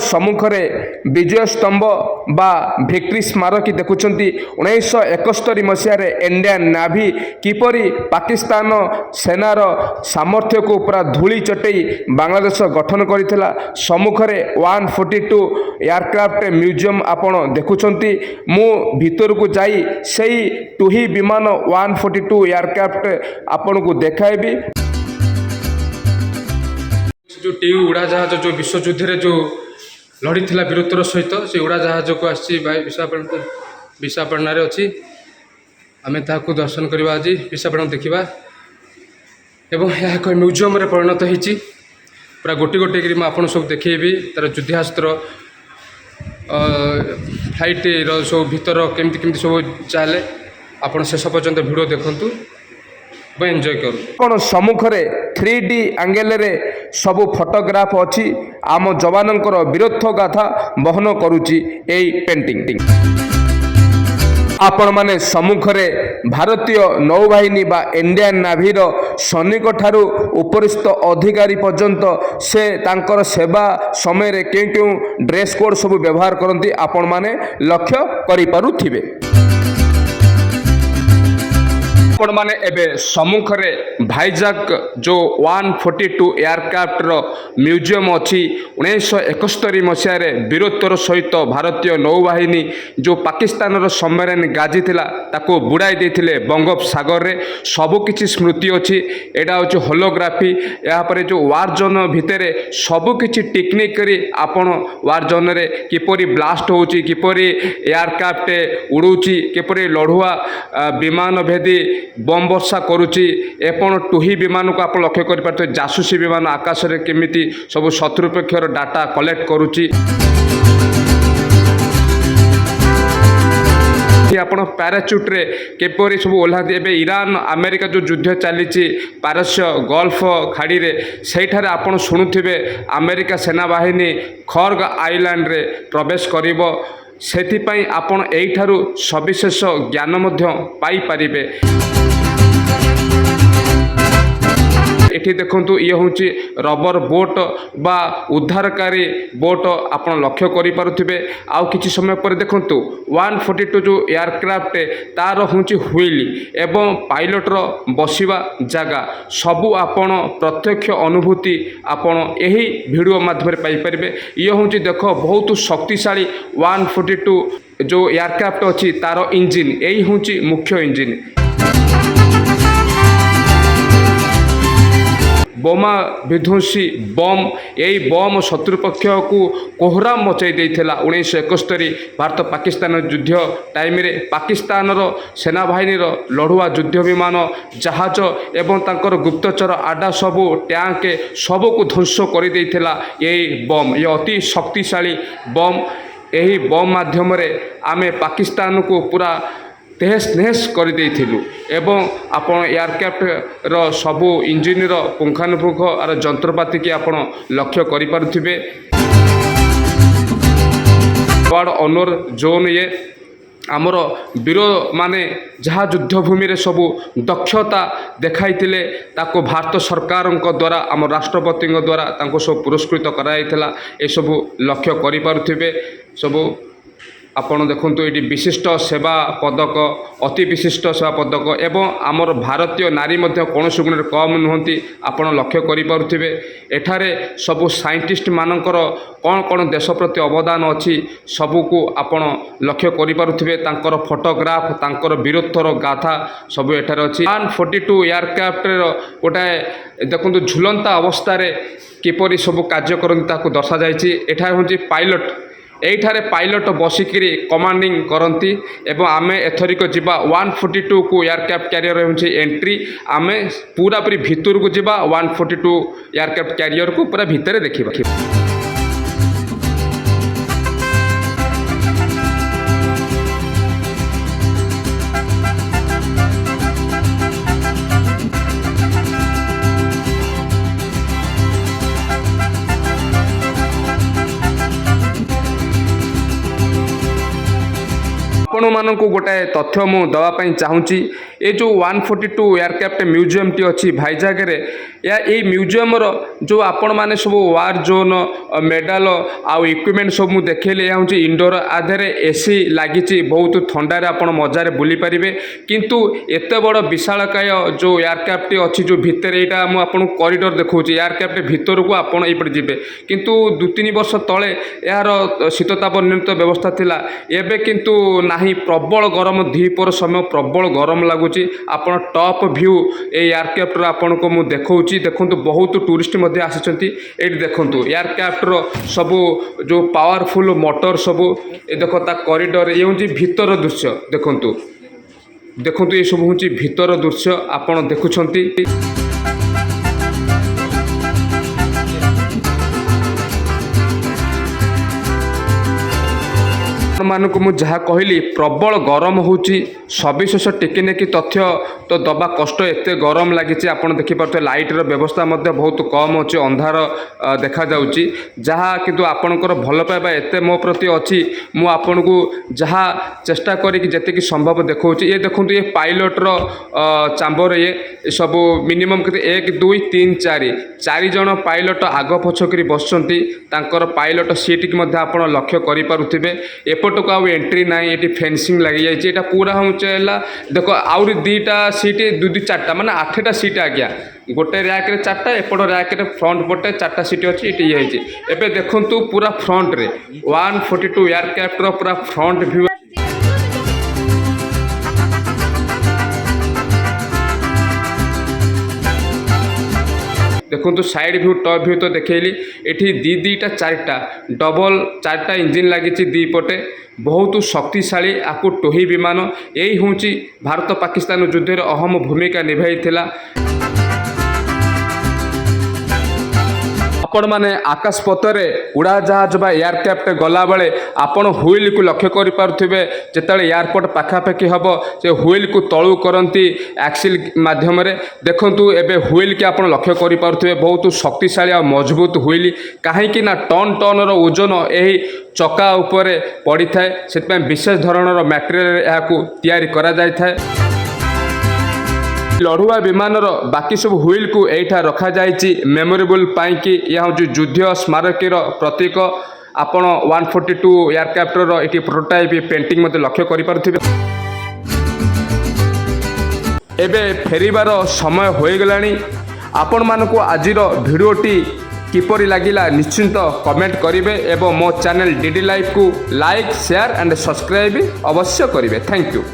ସମ୍ମୁଖରେ ବିଜୟ ସ୍ତମ୍ଭ ବା ଭିକ୍ଟ୍ରି ସ୍ମାରକୀ ଦେଖୁଛନ୍ତି। 1971 ମସିହାରେ ଇଣ୍ଡିଆନ୍ ନାଭି କିପରି ପାକିସ୍ତାନ ସେନାର ସାମର୍ଥ୍ୟକୁ ପୁରା ଧୂଳି ଚଟେଇ ବାଂଲାଦେଶ ଗଠନ କରିଥିଲା। ସମ୍ମୁଖରେ 142 ଏୟାରକ୍ରାଫ୍ଟ ମ୍ୟୁଜିୟମ୍ ଆପଣ ଦେଖୁଛନ୍ତି। ମୁଁ ଭିତରକୁ ଯାଇ ସେହି ଟୁହି ବିମାନ 142 ଏୟାରକ୍ରାଫ୍ଟ ଆପଣଙ୍କୁ ଦେଖାଇବି। जो टी उड़ाजाहाज जो विश्वयुद्ध रे जो लड़ी वीरत्वर सहित से उड़ाजाहाज को आसी विशाखापट्टनम अच्छी आम ताकू दर्शन करवा आज विशाखापट्टनम देखा एवं यह एक म्यूजियम रे परिणत होती पूरा गोटे गोटे कर आप सब देखी तार युद्धास्त्र फ्लाइट सब भीतर केमती केमती सब चले आप शेष पर्यंत भिडियो देखु एंजॉय करूँ। सम्मुखरे 3D एंगल रे सबु फोटोग्राफ अच्छी आम जवानंकर वीरत्व गाथा बहन करुच्ची एई पेंटिंग। आपण माने सम्मुखरे भारतीय नौबाहिनी बा इंडियन नाभीर सैनिक ठारू उपरिस्थ अधिकारी पर्यंत से तांकर सेवा समय रे केउ केउ ड्रेस कोड सब व्यवहार करती आपण माने लक्ष्य करि पारुथिबे। आपण माने एबे सम्मुखरे भाईजाक जो 142 एयारक्राफ्ट रो म्यूजियम अच्छी 1971 मसीह वीरत्वर सहित भारतीय नौबाहिनी जो पाकिस्तान रो सबमरीन गाजी थिला ताको बुड़ाई देथिले बंगोपसागर रे सबुकिछि स्मृति अच्छी। एटा होछि होलोग्राफी या परे जो वार जोन भितरे सबुकिछि टेक्निक करी आपण वार जोन रे किपरि ब्लास्ट होछि किपरि एयारक्राफ्ट उड़ुछि किपरि लढुआ विमान भेदी बम वर्षा करुच्ची एपण टुही विमान को आप लक्ष्य कर जासूसी विमान आकाश में केमिति सब शत्रुपक्षर डाटा कलेक्ट करुच्ची। आपण पैराचुट रे केपरि सब ओह्लाती एबे ईरान अमेरिका जो युद्ध चली पारस्य गल्फ खाड़ी रे सेठारे आपण शुणुथिबे अमेरिका सेनाबाहिनी खर्ग आइलैंड रे प्रवेश करिवो सेथिपई आपण एइठारु सविशेष ज्ञान मध्य पाई पारिबे। एठी देखंतु ये होची रबर बोट बा उद्धारकारी बोट आपण लक्ष्य करि पारुथिबे। आउ किछि समय पर देखंतु 142 जो एयारक्राफ्ट तार होची व्हील एवं पायलट रो बसिबा जागा सबु आपण प्रत्यक्ष अनुभूति आपण एही वीडियो माध्यम रे पाई परिबे। ये होची देखो बहुत शक्तिशाली 142 जो एयारक्राफ्ट अछि तार इंजिन एही होची मुख्य इंजिन। बोमा विध्वंसी बम यही बम शत्रुपक्ष को कोहराम मचाई देइथिला 1971 भारत पाकिस्तान युद्ध टाइम रे पाकिस्तान रो सेनाबाहिनी रो लड़ुआ युद्ध विमान जहाज एवं तांकर गुप्तचर आडा सबू टैंक सबू को ध्वंस कर देइथिला यही बम। ये अति शक्तिशाली बम। यही बम माध्यम रे आमे पाकिस्तान को पूरा तेहस नहेस कर देइथिलु एवं आपण एयारक्राफ्ट रो सबु इंजिन रो पुंखानुपुंख आर जंत्रपाति की आपण लक्ष्य करि पारुथिबे। वार्ड ऑनर जोन ये आमर वीर माने जहाँ युद्धभूमि रे सबु दक्षता देखाइथिले ताको भारत सरकार द्वारा आम राष्ट्रपति द्वारा तांको सब पुरस्कृत कराइथिला। ए सबु लक्ष्य करि पारुथिबे। सबु आपण देखंतु एटी विशिष्ट सेवा पदक अति विशिष्ट सेवा पदक एवं आमर भारतीय नारी मध्य कौनसी गुण कम नुहंती आपण लक्ष्य करि पारुथिबे। एठारे सबु साइंटिस्ट मानकर कौन कौन देश प्रति अवदान अच्छी सबू को आपण लक्ष्य करि पारुथिबे। तांकर फोटोग्राफ तांकर वीरत्वर गाथा सबु एठारे अछि। 142 एयारक्राफ्ट गोटे देखंतु झुलंता अवस्था रे किपरि सबु कार्य करंती ताको दर्शा जायछि। एठारे होछि पायलट एठारे पायलट बसिकी कमांडिंग करती एवं आमे एथरिक जीवा 142 को एयारक्राफ्ट कैरियर होछि एंट्री आमे पूरा पूरी भितर को जीवा 142 एयारक्राफ्ट कैरियर को पूरा भितर देखिबा। आपण मानक गोटे तथ्य मु दवापाई चाहूँगी ये जो 142 एयरक्राफ्ट म्यूजियम टी अच्छी भाईजाग या ये म्यूजियम जो आपण मैंने सब वार जोन मेडाल आउ इक्विपमेंट सब मुझे देखली यह हूँ इंडोर आधे एसी लगी बहुत ठंडार आप मजार बुली पारे किंतु एत बड़ विशालकाय जो एयरक्राफ्ट अच्छी जो भितर यहाँ मुझे कॉरिडोर देखा एयरक्राफ्ट भितर को आप जी किंतु 2-3 वर्ष तले यार शीतताप नियंत्रित व्यवस्था थिला एबे किंतु नाही प्रबल गरम द्विपर समय प्रबल गरम लगुच आप टॉप व्यू एयरक्राफ्ट आपन को मु देखौची देखंतु बहुत टूरिस्ट मध्ये आसिचंती एठी देखंतु एयरक्राफ्टर सबु जो पावरफुल मोटर सबु ए देखो ता कॉरिडोर ये हूँ भीतर दृश्य देखंतु देखंतु ये सब हूँ भीतर दृश्य आपण देखुछंती मानक मु जहाँ कहली प्रबल गरम होची सविशेष टिके कि तथ्य तो दबा कष्ट एत गरम लगी आप देखिपे लाइटर व्यवस्था बहुत कम अच्छे अंधार देखा जाउची जहाँ किंतु आपणकर भल पाइबा एत मो प्रति अच्छी मुझे को जहाँ चेष्टा करी संभव देखा ये देखूँ ये पायलटर चांबर ये सब मिनिमम के 1 2 3 4 जन पायलट आग पछकरी बसचंती तांकर पायलट सीट की आप लक्ष्य करें एपटक आउ एंट्री ना ये फेंसिंग लगी जाइए पूरा हूँ देख आउरी 2टा सीट 2-4टा माने 8टा सीट आज्ञा गोटे रैक रे 4टा एपट रैक रे फ्रंट पटे 4टा सीट अच्छी ये एबे देखंतु पूरा फ्रंट रे 142 एयरक्राफ्ट रो पूरा फ्रंट व्यू देखो साइड व्यू टॉप व्यू तो देखली ये 2-2टा 4टा डबल 4टा इंजिन लगी 2 पटे बहुत शक्तिशाली आपको टोही विमान यही हूँ भारत पाकिस्तान युद्ध अहम भूमिका निभाई आपण माने आकाश पथरे उड़ाजहाज बा एयरक्राफ्ट गला बेले आपण हुइल को लक्ष्य करि पारुथिबे जेतले एयरपोर्ट पाखापाखि हबो से हुइल को तळु करंती एक्सिल माध्यम रे देखंतु एबे हुइल के आपण लक्ष्य करि पारुथिबे बहुत शक्तिशाली और मजबूत हुइल काहे कि ना टन टन रो ओजन एही चका उपरे पड़ी थाए से विशेष धरणर मटेरियल याकू तैयारी करा जाय थाए लड़ुआ विमान बाकी सब हुइल को एठा रखा जाइछि मेमोरेबल पाई कि यह हूँ युद्ध स्मारकीर प्रतीक आपण 142 एयरक्राफ्टर ये प्रोटोटाइप पेंटिंग मत लक्ष्य करें एबे फेरिबार समय हो गलानी आपण मानक आजिर भिडियोटी किपरि लागिला निश्चिंत कमेंट करेंगे एवं मो चैनल डीडी लाइफ को लाइक शेयर एंड सब्सक्राइब अवश्य करेंगे। Thank you.